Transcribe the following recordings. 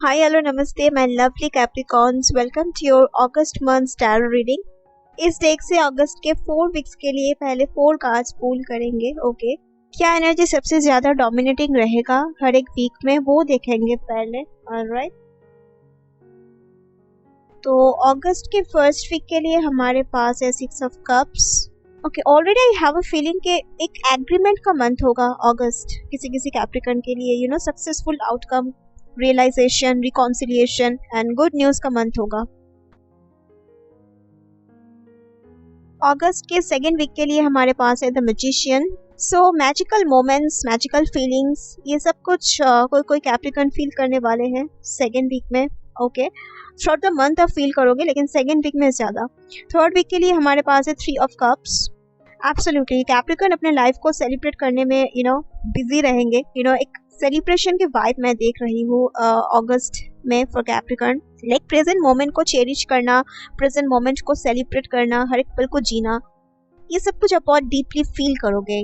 Hi, hello, namaste, my lovely Capricorns. Welcome to your August month tarot reading. इस deck से अगस्त के 4 weeks के लिए पहले 4 कार्ड्स पुल करेंगे. ओके, क्या एनर्जी सबसे ज्यादा डोमिनेटिंग रहेगा हर एक वीक में वो देखेंगे पहले. ऑलराइट, तो अगस्त के फर्स्ट वीक के लिए हमारे पास है 6 of cups. Okay, already I have a feeling कि एक एग्रीमेंट का मंथ होगा अगस्त किसी किसी कैप्रिकॉर्न के लिए. Successful outcome, realisation, reconciliation and good news का मंथ होगा. अगस्त के सेकेंड वीक के लिए हमारे पास है the magician. So magical moments, magical feelings, ये सब कुछ कोई कोई कैप्रिकॉर्न फील करने वाले हैं सेकेंड वीक में. ओके, थ्रू द मंथ आप फील करोगे लेकिन सेकेंड वीक में ज्यादा. थर्ड वीक के लिए हमारे पास है 3 ऑफ कप्स. एब्सोल्युटली कैप्रिकॉर्न अपने लाइफ को सेलिब्रेट करने में बिजी रहेंगे. एक सेलिब्रेशन के वाइब मैं देख रही हूँ अगस्त में for Capricorn. Like present moment को चेरिश करना, प्रेजेंट मोमेंट को सेलिब्रेट करना, हर एक पल को जीना, ये सब कुछ आप बहुत डीपली फील करोगे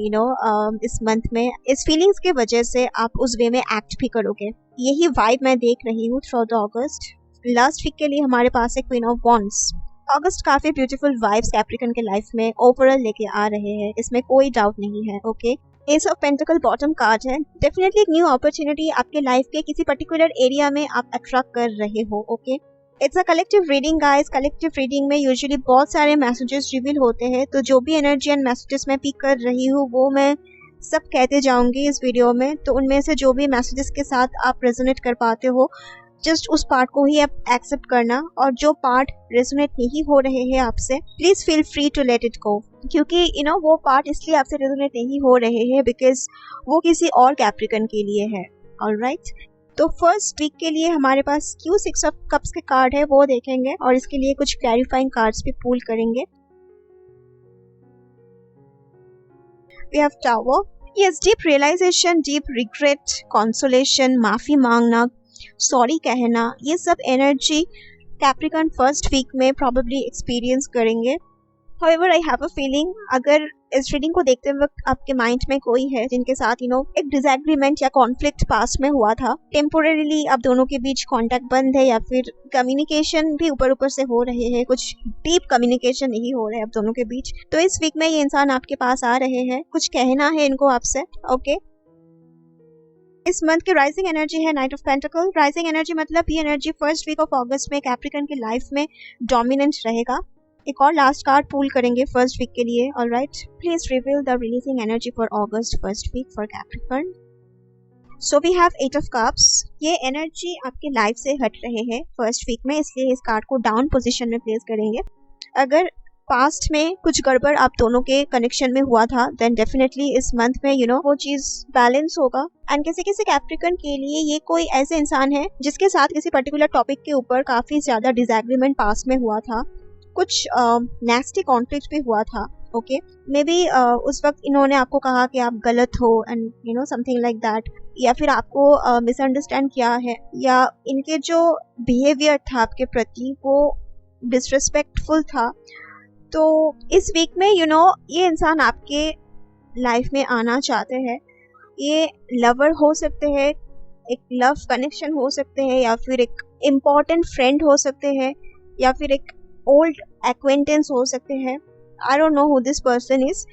इस मंथ में. इस फीलिंग्स के वजह से आप उस वे में एक्ट भी करोगे. यही वाइब मैं देख रही हूँ through the August. Last week के लिए हमारे पास है क्वीन ऑफ वॉन्ड्स. अगस्त काफी ब्यूटीफुल वाइब्स कैप्रिकॉर्न के लाइफ में ओवरऑल लेके आ रहे हैं, इसमें कोई डाउट नहीं है. Okay, ace of pentacles bottom card है. डेफिनेटली एक न्यू अपॉर्चुनिटी आपके लाइफ के किसी पर्टिकुलर एरिया में आप अट्रैक्ट कर रहे हो. Okay, it's a collective reading guys. Collective reading में यूजुअली बहुत सारे मैसेजेस रिवील होते हैं, तो जो भी एनर्जी एंड मैसेजेस मैं पिक कर रही हूँ वो मैं सब कहते जाऊंगी इस वीडियो में. तो उनमें से जो भी मैसेजेस के साथ आप रेजोनेट कर पाते हो, जस्ट उस पार्ट को ही आप एक्सेप्ट करना, और जो पार्ट रेजोनेट नहीं हो रहे हैं आपसे, please feel free to let it go. क्योंकि वो पार्ट इसलिए आपसे रेजोनेट नहीं हो रहे हैं बिकॉज वो किसी और कैप्रिकॉर्न के लिए है. ऑलराइट, तो फर्स्ट वीक के लिए हमारे पास क्यों 6 ऑफ कप्स के कार्ड है वो देखेंगे और इसके लिए कुछ क्लैरिफाइंग कार्ड्स भी पुल करेंगे. We have tower. Yes, deep realisation, deep regret, consolation, माफी मांगना, सॉरी कहना, ये सब एनर्जी कैप्रिकॉर्न फर्स्ट वीक में प्रोबेबली एक्सपीरियंस करेंगे. However, I have a feeling अगर इस रीडिंग को देखते वक्त आपके माइंड में कोई है जिनके साथ एक डिसएग्रीमेंट या कॉन्फ्लिक्ट पास्ट में हुआ था, टेम्पोरेरीली आप दोनों के बीच कांटेक्ट बंद है या फिर कम्युनिकेशन भी ऊपर ऊपर से हो रहे हैं, कुछ डीप कम्युनिकेशन नहीं हो रहा है आप दोनों के बीच, तो इस वीक में ये इंसान आपके पास आ रहे हैं, कुछ कहना है इनको आपसे. ओके, इस मंथ की राइजिंग एनर्जी है knight of pentacle. Rising energy मतलब ये energy first week of August में कैप्रिकॉर्न की लाइफ में डोमिनेंट रहेगा. एक और लास्ट कार्ड पुल करेंगे फर्स्ट वीक के लिए. Alright, please reveal the releasing energy for August first week for Capricorn. So we have 8 of cups. ये एनर्जी आपके लाइफ से हट रहे हैं फर्स्ट वीक में, इसलिए इस कार्ड को डाउन पोजीशन में प्लेस करेंगे. अगर पास्ट में कुछ गड़बड़ आप दोनों के कनेक्शन में हुआ था, देन डेफिनेटली इस मंथ में वो चीज बैलेंस होगा. एंड किसी किसी कैप्रिकॉर्न के लिए ये कोई ऐसे इंसान है जिसके साथ किसी पर्टिकुलर टॉपिक के ऊपर काफी ज्यादा डिसएग्रीमेंट पास्ट में हुआ था, कुछ नेस्टी कॉन्फ्लिक्ट भी हुआ था. ओके, मे बी उस वक्त इन्होंने आपको कहा कि आप गलत हो एंड समथिंग लाइक दैट, या फिर आपको मिसअंडरस्टैंड किया है, या इनके जो बिहेवियर था आपके प्रति वो डिसरिस्पेक्टफुल था. तो इस वीक में ये इंसान आपके लाइफ में आना चाहते हैं. ये लवर हो सकते हैं, एक लव कनेक्शन हो सकते हैं, या फिर एक इम्पोर्टेंट फ्रेंड हो सकते हैं, या फिर एक ओल्ड एक्वेंटेंस हो सकते हैं. I don't know who this person is,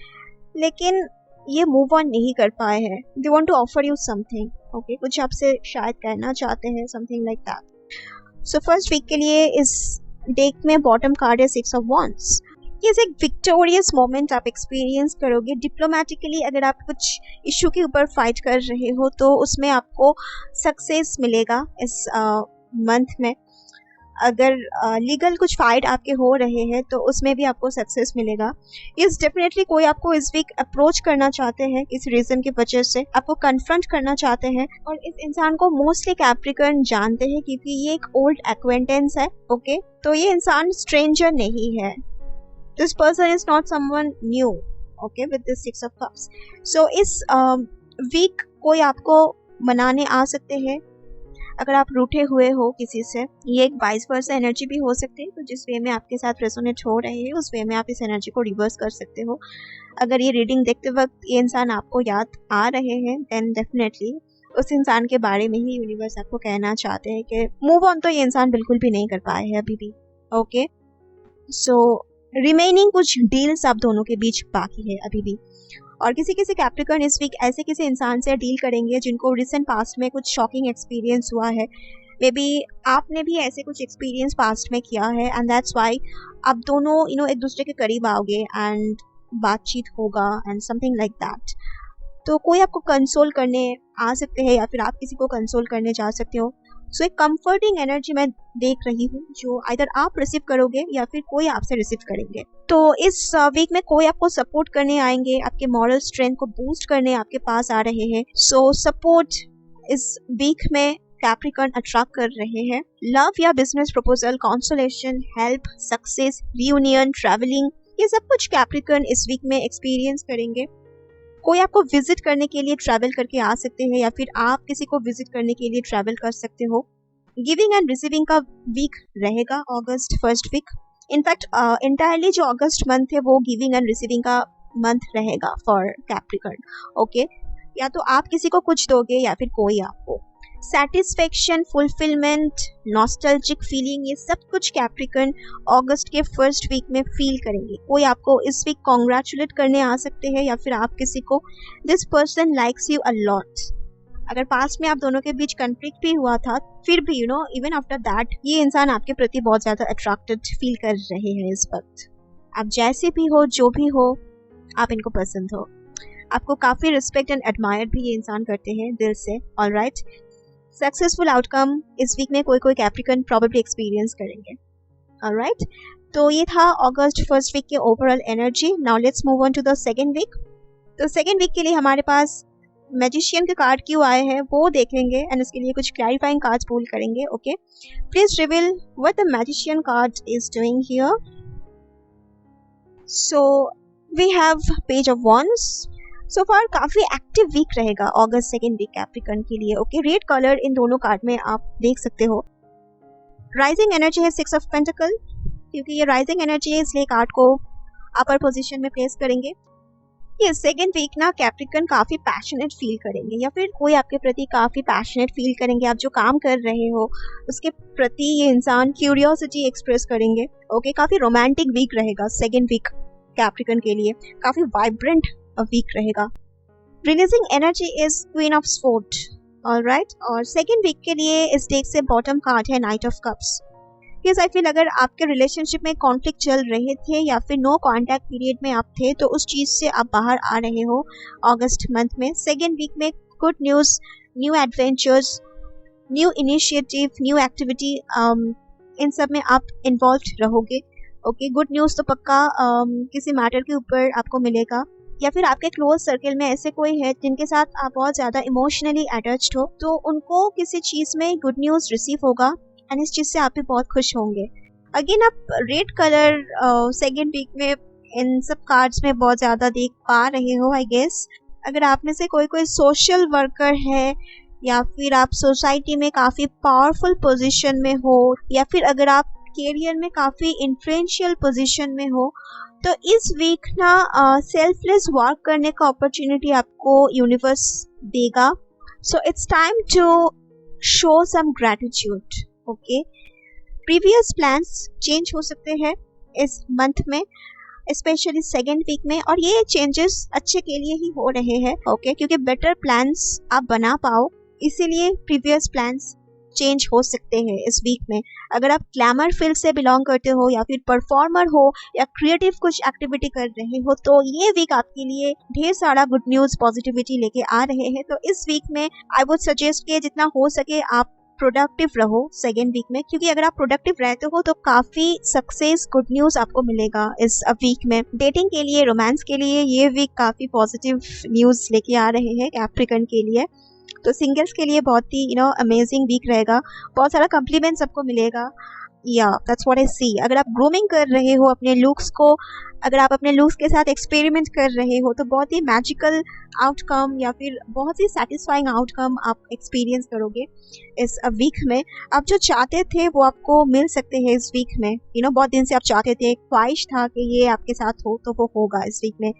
लेकिन ये मूव ऑन नहीं कर पाए हैं. They want to offer you something. Okay, कुछ आपसे शायद कहना चाहते हैं, something like that. So first week के लिए इस डेक में बॉटम कार्ड है 6 ऑफ वॉन्ड्स. ये एक विक्टोरियस मोमेंट आप एक्सपीरियंस करोगे डिप्लोमेटिकली. अगर आप कुछ इशू के ऊपर फाइट कर रहे हो तो उसमें आपको सक्सेस मिलेगा इस मंथ में. अगर लीगल कुछ फाइट आपके हो रहे हैं तो उसमें भी आपको सक्सेस मिलेगा. इस डेफिनेटली कोई आपको इस वीक अप्रोच करना चाहते हैं, किसी रीजन की वजह से आपको कन्फ्रंट करना चाहते हैं, और इस इंसान को मोस्टली कैप्रिकॉर्न जानते हैं क्योंकि ये एक ओल्ड एक्वेंटेंस है. ओके, तो ये इंसान स्ट्रेंजर नहीं है. This person is not someone new, okay, with this 6 of cups. So इस वीक कोई आपको मनाने आ सकते हैं अगर आप रूठे हुए हो किसी से. ये एक वाइस वर्सा एनर्जी भी हो सकती है, तो जिस वे में आपके साथ रेजोनेट हो रहे हैं उस वे में आप इस एनर्जी को रिवर्स कर सकते हो. अगर ये रीडिंग देखते वक्त ये इंसान आपको याद आ रहे हैं, देन डेफिनेटली उस इंसान के बारे में ही यूनिवर्स आपको कहना चाहते हैं कि मूव ऑन तो ये इंसान बिल्कुल भी नहीं कर पाए हैं अभी भी। ओके, सो रिमेनिंग कुछ डील्स आप दोनों के बीच बाकी है अभी भी। और किसी किसी कैप्रिकॉर्न इस वीक ऐसे किसी इंसान से डील करेंगे जिनको रिसेंट पास्ट में कुछ शॉकिंग एक्सपीरियंस हुआ है। मे बी आपने भी ऐसे कुछ एक्सपीरियंस पास्ट में किया है एंड दैट्स वाई आप दोनों एक दूसरे के करीब आओगे एंड बातचीत होगा एंड समथिंग लाइक दैट। तो कोई आपको कंसोल करने आ सकते हैं या फिर आप किसी को कंसोल करने जा सकते हो। सो एक कंफर्टिंग एनर्जी मैं देख रही हूँ जो आइदर आप रिसीव करोगे या फिर कोई आपसे रिसीव करेंगे। तो इस वीक में कोई आपको सपोर्ट करने आएंगे, आपके मॉरल स्ट्रेंथ को बूस्ट करने आपके पास आ रहे हैं। सो सपोर्ट इस वीक में कैप्रिकॉर्न अट्रैक्ट कर रहे हैं। लव या business proposal, consolation, help, success, reunion, travelling, ये सब कुछ कैप्रिकॉर्न इस वीक में एक्सपीरियंस करेंगे। कोई आपको विजिट करने के लिए ट्रैवल करके आ सकते हैं या फिर आप किसी को विजिट करने के लिए ट्रैवल कर सकते हो। गिविंग एंड रिसीविंग का वीक रहेगा अगस्त फर्स्ट वीक। इनफैक्ट इंटायरली जो अगस्त मंथ है वो गिविंग एंड रिसीविंग का मंथ रहेगा फॉर कैप्रिकॉर्न। ओके, या तो आप किसी को कुछ दोगे या फिर कोई आपको। सेटिस्फेक्शन, फुलफिलमेंट, नॉस्टैल्जिक फीलिंग, ये सब कुछ कैप्रिकॉर्न अगस्त के फर्स्ट वीक में फील करेंगे। कोई आपको इस वीक कॉन्ग्रेचुलेट करने आ सकते हैं या फिर आप किसी को this person likes you a lot. अगर पास्ट में आप दोनों के बीच कन्फ्लिक्ट भी हुआ था फिर भी इवन आफ्टर दैट ये इंसान आपके प्रति बहुत ज़्यादा अट्रैक्टेड फील कर रहे हैं इस वक्त। आप जैसे भी हो, जो भी हो, आप इनको पसंद हो। आपको काफ़ी रिस्पेक्ट एंड एडमायर भी ये इंसान करते हैं दिल से। ऑलराइट, सक्सेसफुल आउटकम इस वीक में कोई कैप्रिकॉर्न प्रॉबेबली एक्सपीरियंस करेंगे। ऑलराइट, तो ये था अगस्त फर्स्ट वीक के overall energy. Now let's move on to the second week. तो सेकेंड वीक के लिए हमारे पास मैजिशियन के कार्ड क्यों आए हैं वो देखेंगे एंड इसके लिए कुछ क्लैरिफाइंग कार्ड्स पुल करेंगे। Okay, please reveal what the magician card is doing here. So we have page of wands. So far काफी एक्टिव वीक रहेगा अगस्त सेकेंड वीक कैप्रिकॉर्न के लिए। ओके, रेड कलर इन दोनों कार्ड में आप देख सकते हो। राइजिंग एनर्जी है 6 ऑफ पेंटिकल, क्योंकि ये राइजिंग एनर्जी है इसलिए कार्ड को अपर पोजीशन में प्लेस करेंगे। ये सेकेंड वीक ना कैप्रिकॉर्न काफी पैशनेट फील करेंगे या फिर कोई आपके प्रति काफी पैशनेट फील करेंगे। आप जो काम कर रहे हो उसके प्रति ये इंसान क्यूरियोसिटी एक्सप्रेस करेंगे। ओके, काफी रोमांटिक वीक रहेगा सेकेंड वीक कैप्रिकॉर्न के लिए, काफी वाइब्रेंट वीक रहेगा। Releasing energy is queen of sword. Alright, और सेकेंड वीक के लिए इस डेक से बॉटम कार्ड है knight of cups. Yes, I feel अगर आपके रिलेशनशिप में कॉन्फ्लिक्ट चल रहे थे या फिर नो कॉन्टैक्ट पीरियड में आप थे तो उस चीज से आप बाहर आ रहे हो अगस्त मंथ में। सेकेंड वीक में good news, new adventures, new initiative, new activity, इन सब में आप इन्वॉल्व रहोगे। ओके, गुड न्यूज तो पक्का किसी मैटर के ऊपर आपको मिलेगा या फिर आपके क्लोज सर्कल में ऐसे कोई है जिनके साथ आप बहुत ज्यादा इमोशनली अटैच्ड हो तो उनको किसी चीज में गुड न्यूज रिसीव होगा एंड इस चीज से आप भी बहुत खुश होंगे। अगेन आप रेड कलर सेकेंड वीक में इन सब कार्ड्स में बहुत ज्यादा देख पा रहे हो। आई गेस अगर आप में से कोई सोशल वर्कर है या फिर आप सोसाइटी में काफी पावरफुल पोजीशन में हो या फिर अगर आप कैरियर में काफी इन्फ्लुएंशियल पोजीशन में हो तो इस वीक ना सेल्फलेस वर्क करने का अपॉर्चुनिटी आपको यूनिवर्स देगा। So it's time to show some gratitude. Okay, previous plans change हो सकते हैं इस मंथ में, स्पेशली सेकेंड वीक में, और ये चेंजेस अच्छे के लिए ही हो रहे हैं। ओके, क्योंकि बेटर प्लान्स आप बना पाओ इसीलिए प्रीवियस प्लान्स चेंज हो सकते हैं इस वीक में। अगर आप ग्लैमर फील्ड से बिलोंग करते हो या फिर परफॉर्मर हो या क्रिएटिव कुछ एक्टिविटी कर रहे हो तो ये वीक आपके लिए ढेर सारा गुड न्यूज, पॉजिटिविटी लेके आ रहे हैं। तो इस वीक में आई वुड सजेस्ट कि जितना हो सके आप प्रोडक्टिव रहो सेकेंड वीक में, क्योंकि अगर आप प्रोडक्टिव रहते हो तो काफी सक्सेस, गुड न्यूज आपको मिलेगा इस वीक में। डेटिंग के लिए, रोमांस के लिए ये वीक काफी पॉजिटिव न्यूज लेके आ रहे हैं कैप्रिकॉर्न के लिए। तो सिंगल्स के लिए बहुत ही अमेजिंग वीक रहेगा, बहुत सारा कॉम्प्लीमेंट सबको मिलेगा। या दैट्स व्हाट आई सी। अगर आप ग्रूमिंग कर रहे हो अपने लुक्स को, अगर आप अपने लुक्स के साथ एक्सपेरिमेंट कर रहे हो तो बहुत ही मैजिकल आउटकम या फिर बहुत ही सेटिस्फाइंग आउटकम आप एक्सपीरियंस करोगे इस वीक में। आप जो चाहते थे वो आपको मिल सकते हैं इस वीक में। बहुत दिन से आप चाहते थे, ख्वाहिश था कि ये आपके साथ हो तो वो होगा इस वीक में।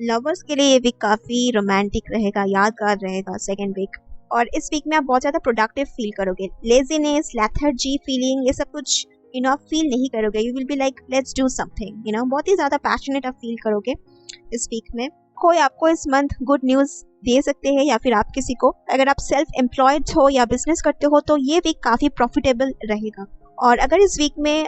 लवर्स के लिए ये वीक काफी रोमांटिक रहेगा, यादगार रहेगा सेकेंड वीक। और इस वीक में आप बहुत ज़्यादा प्रोडक्टिव फील करोगे। लेजीनेस, लेथर्जी फीलिंग, ये सब कुछ आप फील नहीं करोगे। You will be like let's do something, बहुत ही ज़्यादा पैशनेट आप फील करोगे इस वीक में। कोई आपको इस मंथ गुड न्यूज़ दे सकते हैं या फिर आप किसी को, अगर आप सेल्फ एम्प्लॉयड हो या बिजनेस करते हो तो ये वीक काफ़ी प्रॉफिटेबल रहेगा। और अगर इस वीक में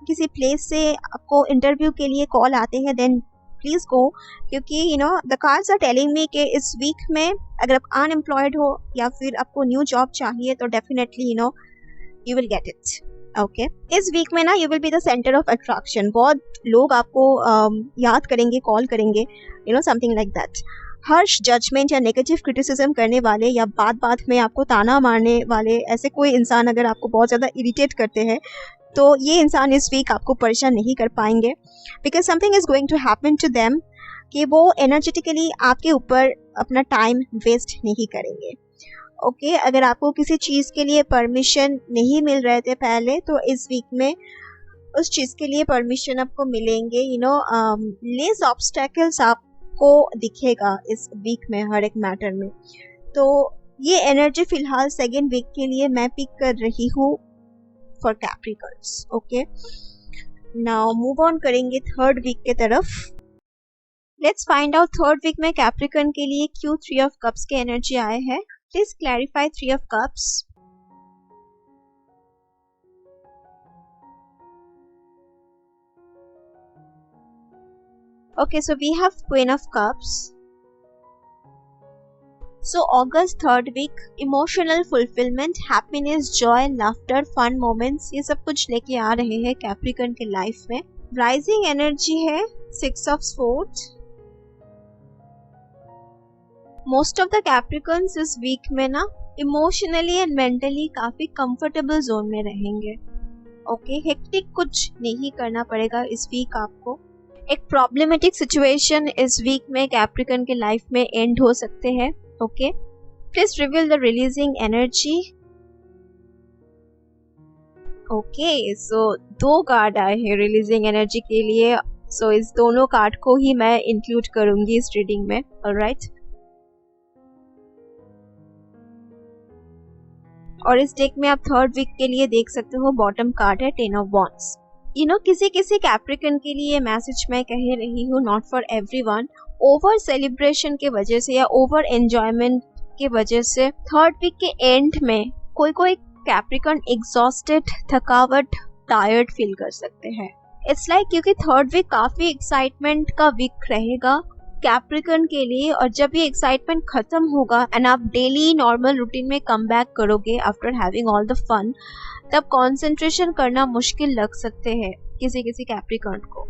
किसी प्लेस से आपको इंटरव्यू के लिए कॉल आते हैं देन प्लीज़ गो, क्योंकि the cards are telling me कि इस वीक में अगर आप अनएम्प्लॉयड हो या फिर आपको न्यू जॉब चाहिए तो definitely you will get it. Okay, इस वीक में ना you will be the centre of attraction. बहुत लोग आपको याद करेंगे, कॉल करेंगे, something like that. Harsh judgement या नेगेटिव क्रिटिसिज्म करने वाले या बात बात में आपको ताना मारने वाले ऐसे कोई इंसान अगर आपको बहुत ज़्यादा इरिटेट करते हैं तो ये इंसान इस वीक आपको परेशान नहीं कर पाएंगे, because something is going to happen to them कि वो एनर्जेटिकली आपके ऊपर अपना टाइम वेस्ट नहीं करेंगे। ओके, अगर आपको किसी चीज़ के लिए परमिशन नहीं मिल रहे थे पहले तो इस वीक में उस चीज़ के लिए परमिशन आपको मिलेंगे। लेस ऑब्स्टेकल्स आपको दिखेगा इस वीक में हर एक मैटर में। तो ये एनर्जी फिलहाल सेकेंड वीक के लिए मैं पिक कर रही हूँ for Capricorns. Okay, now move on करेंगे थर्ड वीक के तरफ। Let's find out third week में कैप्रिकॉर्न के लिए क्यों 3 ऑफ कप्स के एनर्जी आए हैं। Please clarify 3 of cups. Okay, so we have Queen of Cups. So August third week, emotional fulfillment, happiness, joy, laughter, fun moments, ये सब कुछ लेके आ रहे हैं कैप्रिकॉर्न के लाइफ में। Rising energy है 6 of Swords. Most of the Capricorns इस वीक में ना इमोशनली एंड मेंटली काफ़ी कंफर्टेबल जोन में रहेंगे। ओके, हेक्टिक कुछ नहीं करना पड़ेगा इस वीक आपको। एक प्रॉब्लमेटिक सिचुएशन इस वीक में कैप्रिकॉर्न के लाइफ में एंड हो सकते हैं। Okay, please reveal the releasing energy. Okay, so 2 card आए हैं रिलीजिंग एनर्जी के लिए। सो इस दोनों कार्ड को ही मैं इंक्लूड करूंगी इस रीडिंग में। ऑलराइट, और इस डेक में आप थर्ड वीक के लिए देख सकते हो बॉटम कार्ड है 10 ऑफ वॉन्ड्स। किसी किसी कैप्रिकॉर्न के लिए मैसेज मैं कह रही हूँ, not for everyone. Over celebration के वजह से या ओवर एंजॉयमेंट के वजह से थर्ड वीक के एंड में कोई कैप्रिकॉर्न एग्जॉस्टेड, थकावट, टायर्ड फील कर सकते हैं। इट्स लाइक क्योंकि थर्ड वीक काफी एक्साइटमेंट का वीक रहेगा कैप्रिकॉर्न के लिए, और जब ये एक्साइटमेंट खत्म होगा एंड आप डेली नॉर्मल रूटीन में कम बैक करोगे after having all the fun, तब कंसंट्रेशन करना मुश्किल लग सकते हैं किसी किसी कैप्रिकॉर्न को।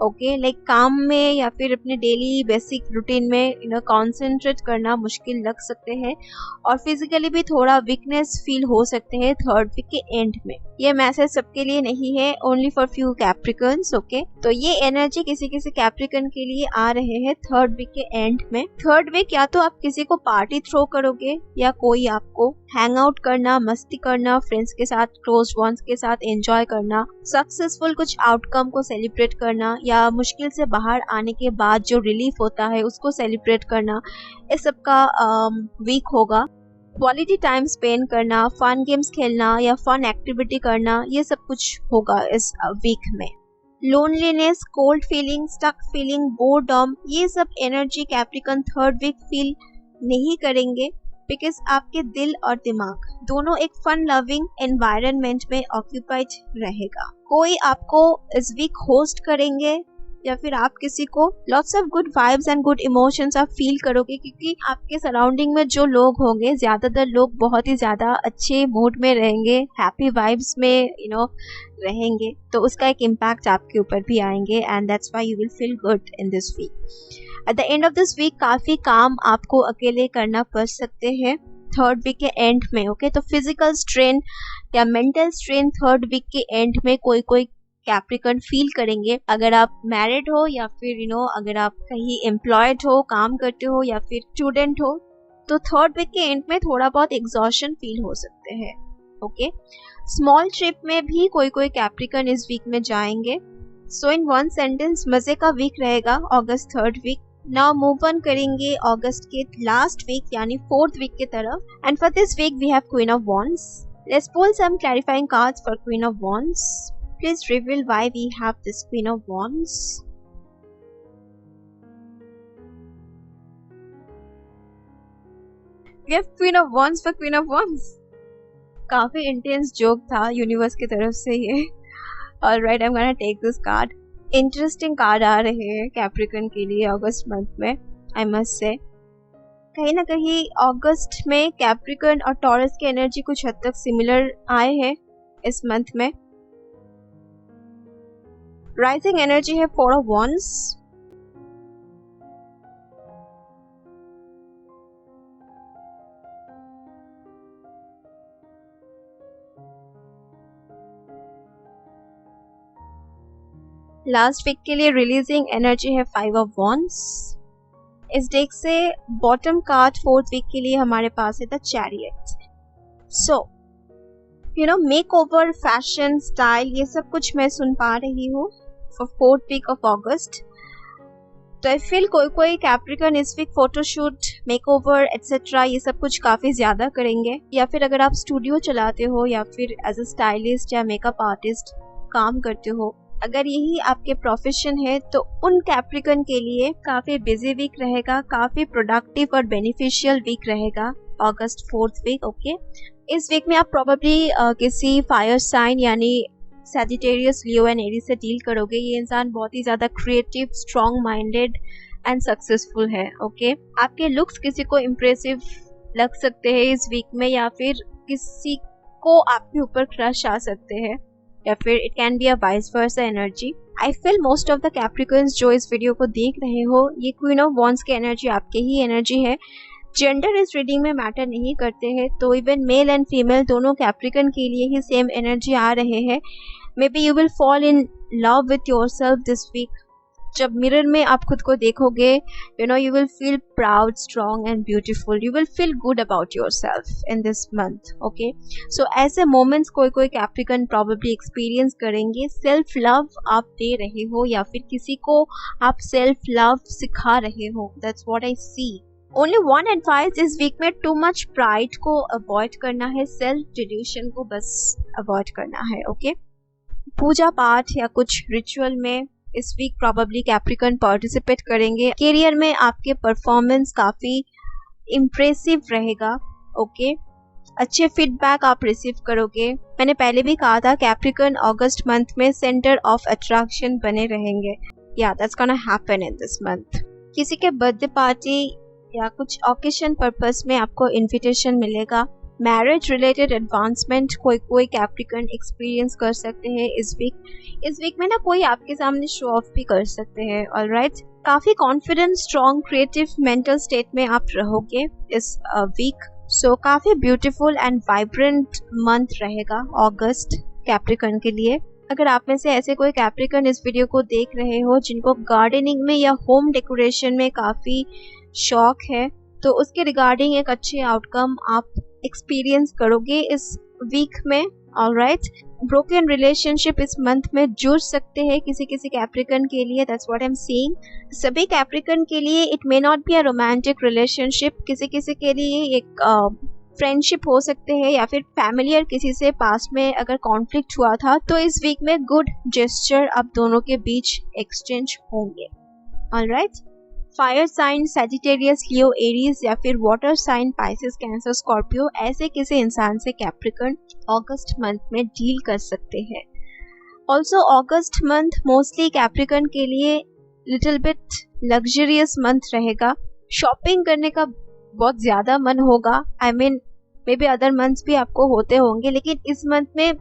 ओके, लाइक काम में या फिर अपने डेली बेसिक रूटीन में कंसंट्रेट करना मुश्किल लग सकते हैं, और फिजिकली भी थोड़ा वीकनेस फील हो सकते हैं थर्ड वीक के एंड में। ये मैसेज सबके लिए नहीं है, only for few Capricorns. Okay, तो ये एनर्जी किसी किसी कैप्रिकॉर्न के लिए आ रहे हैं थर्ड वीक के एंड में। थर्ड वीक या तो आप किसी को पार्टी थ्रो करोगे या कोई आपको हैंग आउट करना, मस्ती करना, फ्रेंड्स के साथ, क्लोज वंस के साथ एंजॉय करना, सक्सेसफुल कुछ आउटकम को सेलिब्रेट करना, या मुश्किल से बाहर आने के बाद जो रिलीफ होता है उसको सेलिब्रेट करना, इस सब का वीक होगा। क्वालिटी टाइम स्पेंड करना, फन गेम्स खेलना या फन एक्टिविटी करना, ये सब कुछ होगा इस वीक में। Loneliness, cold feeling, stuck feeling, boredom, ये सब energy Capricorn third week feel नहीं करेंगे, बिकॉज आपके दिल और दिमाग दोनों एक फन लविंग एनवायरनमेंट में ऑक्यूपाइड रहेगा। कोई आपको इस वीक होस्ट करेंगे या फिर आप किसी को lots of good vibes and good emotions आप फील करोगे, क्योंकि आपके सराउंडिंग में जो लोग होंगे ज्यादातर लोग बहुत ही ज्यादा अच्छे मूड में रहेंगे, हैप्पी वाइब्स में रहेंगे, तो उसका एक इम्पैक्ट आपके ऊपर भी आएंगे and that's why you will feel good in this week. At the end of this week काफी काम आपको अकेले करना पड़ सकते हैं थर्ड वीक के एंड में। ओके, तो फिजिकल स्ट्रेन या मेंटल स्ट्रेन थर्ड वीक के एंड में कोई कैप्रिकॉर्न फील करेंगे। अगर आप मैरिड हो या फिर अगर आप कहीं एम्प्लॉयड हो, काम करते हो या फिर स्टूडेंट हो, तो थर्ड वीक के एंड में थोड़ा बहुत एग्जॉशन फील हो सकते हैं। ओके, स्मॉल ट्रिप में भी कोई कैप्रिकॉर्न इस वीक में जाएंगे। सो इन वन सेंटेंस, मजे का वीक रहेगा अगस्त third week. Now move on करेंगे अगस्त के लास्ट वीक यानी 4th वीक की तरफ। And for this week we have queen of wands. Let's pull some clarifying cards for queen of wands. Please reveal why we have this queen of wands. We have queen of wands for queen of wands. काफी intense joke था universe की तरफ से ये। Alright, I am gonna take this card. Interesting card आ रहे हैं Capricorn के लिए अगस्त मंथ में, आई मस्ट से। कहीं ना कहीं अगस्त में कैप्रिकन और टॉरस की एनर्जी कुछ हद तक सिमिलर आए हैं इस मंथ में। राइजिंग एनर्जी है 4 ऑफ वॉन्ड्स। लास्ट वीक के लिए रिलीजिंग एनर्जी है 5 ऑफ वॉन्ड्स। इस डेक से बॉटम कार्ड 4th वीक के लिए हमारे पास है the chariot. So you know make over, fashion, style, ये सब कुछ मैं सुन पा रही हूँ for 4th week of August. तो आई फील कोई कैप्रिकन इस week photoshoot, makeover etcetera ये सब कुछ काफी ज्यादा करेंगे। या फिर अगर आप स्टूडियो चलाते हो या फिर एज अ स्टाइलिस्ट या मेकअप आर्टिस्ट काम करते हो, अगर यही आपके प्रोफेशन है तो उन कैप्रिकन के लिए काफी बिजी वीक रहेगा, काफी प्रोडक्टिव और बेनिफिशियल वीक रहेगा अगस्त 4th वीक। ओके, इस वीक में आप प्रोबेबली किसी फायर साइन यानी सैजिटेरियस, लियो एंड एरीज से डील करोगे। ये इंसान बहुत ही ज्यादा creative, strong minded and successful है। ओके, आपके लुक्स किसी को इम्प्रेसिव लग सकते हैं इस वीक में, या फिर किसी को आपके ऊपर क्रश आ सकते हैं, या फिर it can be a vice versa energy. I feel most of the Capricorns जो इस वीडियो को देख रहे हो, ये क्वीन ऑफ वॉन्ड्स की एनर्जी आपके ही एनर्जी है। जेंडर इस रीडिंग में मैटर नहीं करते हैं, तो इवन मेल एंड फीमेल दोनों कैप्रिकन के लिए ही सेम एनर्जी आ रहे हैं। Maybe you will fall in love with yourself this week. जब मिरर में आप खुद को देखोगे, you know you will feel proud, strong and beautiful. You will feel good about yourself in this month. Okay, so ऐसे moments कोई Capricorn probably experience करेंगे। Self love आप दे रहे हो या फिर किसी को आप सेल्फ लव सिखा रहे हो, that's what I see. Only one advice इस वीक में, टू मच प्राइड को अवॉइड करना है, सेल्फ डिल्यूशन को बस अवॉइड करना है। ओके, पूजा पाठ या कुछ रिचुअल में इस वीक प्रॉबेबली कैप्रिकन पार्टिसिपेट करेंगे। करियर में आपके परफॉर्मेंस काफी इम्प्रेसिव रहेगा। ओके, अच्छे फीडबैक आप रिसीव करोगे। मैंने पहले भी कहा था कैप्रिकन अगस्त मंथ में सेंटर ऑफ अट्रैक्शन बने रहेंगे। या that's gonna happen in this month. किसी के बर्थडे पार्टी या कुछ ओकेशन पर्पस में आपको इनविटेशन मिलेगा। मैरिज रिलेटेड एडवांसमेंट कोई कैप्रिकन एक्सपीरियंस कर सकते हैं इस वीक में ना कोई आपके सामने शो ऑफ भी कर सकते हैं। ऑलराइट, काफी confident, strong, creative mental state में आप रहोगे इस वीक। सो काफी ब्यूटीफुल एंड वाइब्रेंट मंथ रहेगा अगस्त कैप्रिकन के लिए। अगर आप में से ऐसे कोई कैप्रिकन इस वीडियो को देख रहे हो जिनको गार्डनिंग में या होम डेकोरेशन में काफी शौक है, तो उसके रिगार्डिंग एक अच्छे आउटकम आप एक्सपीरियंस करोगे इस वीक में। ऑलराइट, ब्रोकन रिलेशनशिप इस मंथ में जुड़ सकते हैं किसी कैप्रिकन के लिए, that's what I am seeing. सभी कैप्रिकन के लिए it may not be a romantic relationship, किसी के लिए एक फ्रेंडशिप हो सकते हैं, या फिर फैमिलियर किसी से पास्ट में अगर कॉन्फ्लिक्ट हुआ था तो इस वीक में गुड जेस्चर आप दोनों के बीच एक्सचेंज होंगे। Alright, fire sign Sagittarius, Leo, Aries या फिर water sign Pisces, Cancer, Scorpio, ऐसे किसी इंसान से कैप्रिकन अगस्त मंथ में डील कर सकते हैं। Also August month mostly Capricorn के लिए लिटिल बिट लग्जरियस मंथ रहेगा। शॉपिंग करने का बहुत ज्यादा मन होगा। I mean maybe other months भी आपको होते होंगे, लेकिन इस मंथ में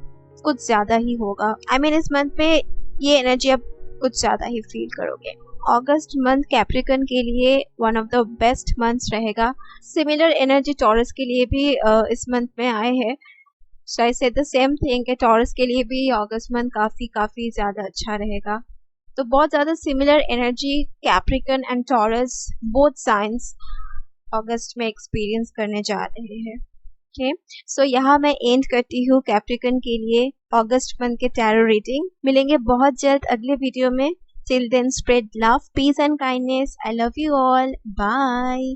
कुछ ज्यादा ही होगा। आई मीन इस मंथ में ये एनर्जी आप कुछ ज्यादा ही फील करोगे। अगस्त मंथ कैप्रिकन के लिए one of the best months रहेगा। सिमिलर एनर्जी टॉरस के लिए भी इस मंथ में आए हैं। सो आई से द सेम थिंग कि टॉरस के लिए भी अगस्त मंथ काफी ज्यादा अच्छा रहेगा। तो बहुत ज्यादा similar energy Capricorn and Taurus both signs अगस्त में एक्सपीरियंस करने जा रहे हैं। ओके, सो यहाँ मैं एंड करती हूँ कैप्रिकन के लिए अगस्त मंथ के टैरो रीडिंग। मिलेंगे बहुत जल्द अगले वीडियो में। Till then, spread love, peace, and kindness. I love you all. Bye.